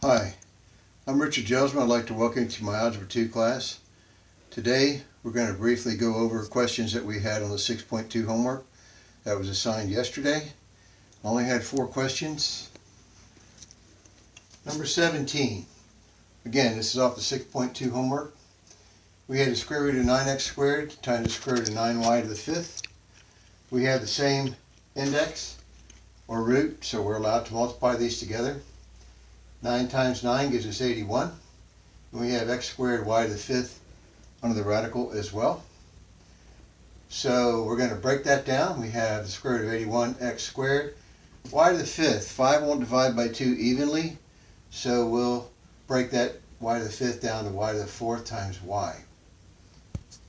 Hi, I'm Richard Jelsma. I'd like to welcome you to my Algebra II class. Today we're going to briefly go over questions that we had on the 6.2 homework that was assigned yesterday. I only had 4 questions. Number 17. Again, this is off the 6.2 homework. We had the square root of 9x squared times the square root of 9y to the 5th. We have the same index or root, so we're allowed to multiply these together. 9 times 9 gives us 81. And we have x squared y to the 5th under the radical as well. So we're going to break that down. We have the square root of 81 x squared. Y to the 5th. 5 won't divide by 2 evenly. So we'll break that y to the 5th down to y to the 4th times y.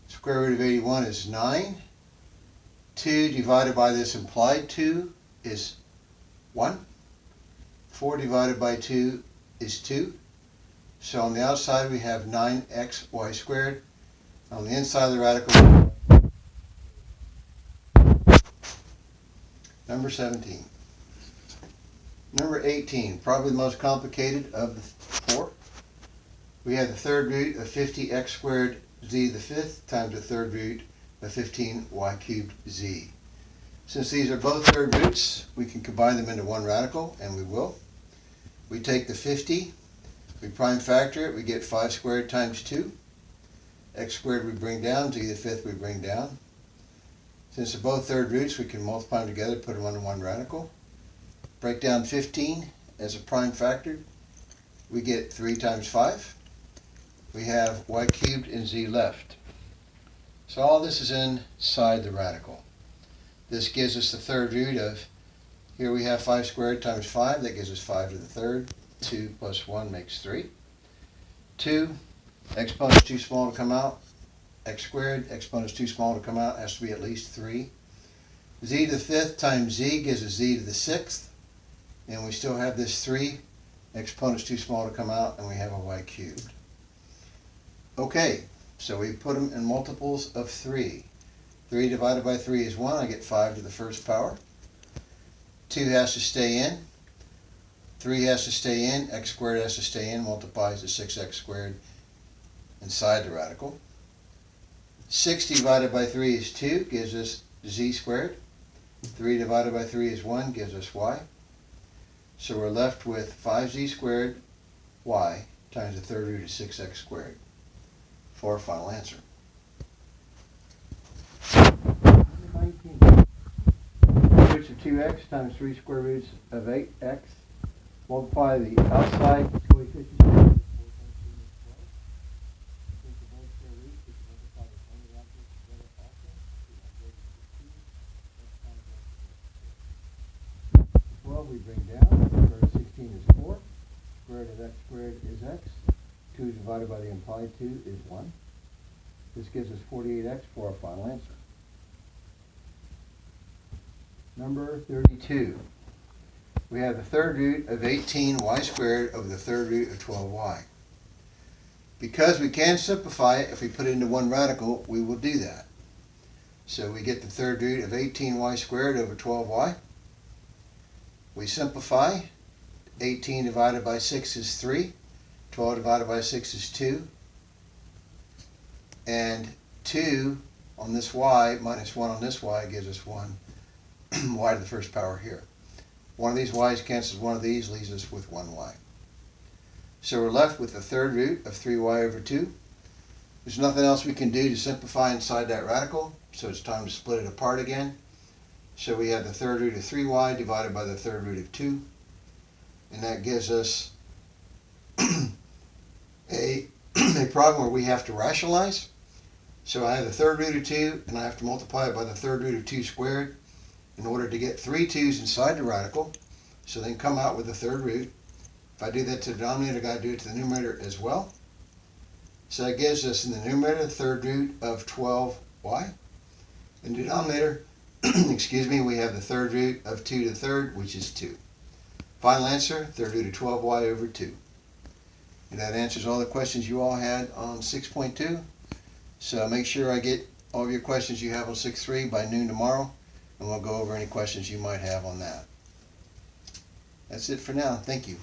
Square root of 81 is 9. 2 divided by this implied 2 is 1. 4 divided by 2 is 2. So on the outside we have 9xy squared. On the inside of the radical, number 17. Number 18, probably the most complicated of the 4. We have the third root of 50x squared z to the 5th times the third root of 15y cubed z. Since these are both third roots, we can combine them into one radical, and we will. We take the 50, we prime factor it, we get 5 squared times 2. X squared we bring down, z to the 5th we bring down. Since they're both third roots, we can multiply them together, put them under one radical. Break down 15 as a prime factor. We get 3 times 5. We have y cubed and z left. So all this is inside the radical. This gives us the third root of, here we have 5 squared times 5, that gives us 5 to the third. 2 plus 1 makes 3. 2, exponent's too small to come out. X squared, exponent's too small to come out, has to be at least 3. Z to the 5th times z gives us z to the 6th. And we still have this 3. Exponent's too small to come out, and we have a y cubed. Okay, so we put them in multiples of 3. 3 divided by 3 is 1. I get 5 to the first power. 2 has to stay in. 3 has to stay in. X squared has to stay in. Multiplies to 6x squared inside the radical. 6 divided by 3 is 2. Gives us z squared. 3 divided by 3 is 1. Gives us y. So we're left with 5z squared y times the third root of 6x squared for our final answer. Number 19. Roots of 2x times 3 square roots of 8x. Multiply the outside coefficients. We bring down, square root of 16 is 4, square root of x squared is x, 2 divided by the implied 2 is 1. This gives us 48x for our final answer. Number 32. We have the third root of 18y squared over the third root of 12y. Because we can simplify it, if we put it into one radical, we will do that. So we get the third root of 18y squared over 12y. We simplify. 18 divided by 6 is 3. 12 divided by 6 is 2. And 2 on this y minus 1 on this y gives us 1 y to the first power here. One of these y's cancels one of these, leaves us with 1y. So we're left with the third root of 3y over 2. There's nothing else we can do to simplify inside that radical, so it's time to split it apart again. So we have the third root of 3y divided by the third root of 2. And that gives us a problem where we have to rationalize. So I have the third root of 2, and I have to multiply it by the third root of 2 squared in order to get 3 2's inside the radical. So then come out with the third root. If I do that to the denominator, I've got to do it to the numerator as well. So that gives us in the numerator the third root of 12y. In the denominator, excuse me, we have the third root of 2 to the third, which is 2. Final answer, third root of 12y over 2. And that answers all the questions you all had on 6.2. So make sure I get all of your questions you have on 6.3 by noon tomorrow, and we'll go over any questions you might have on that. That's it for now. Thank you.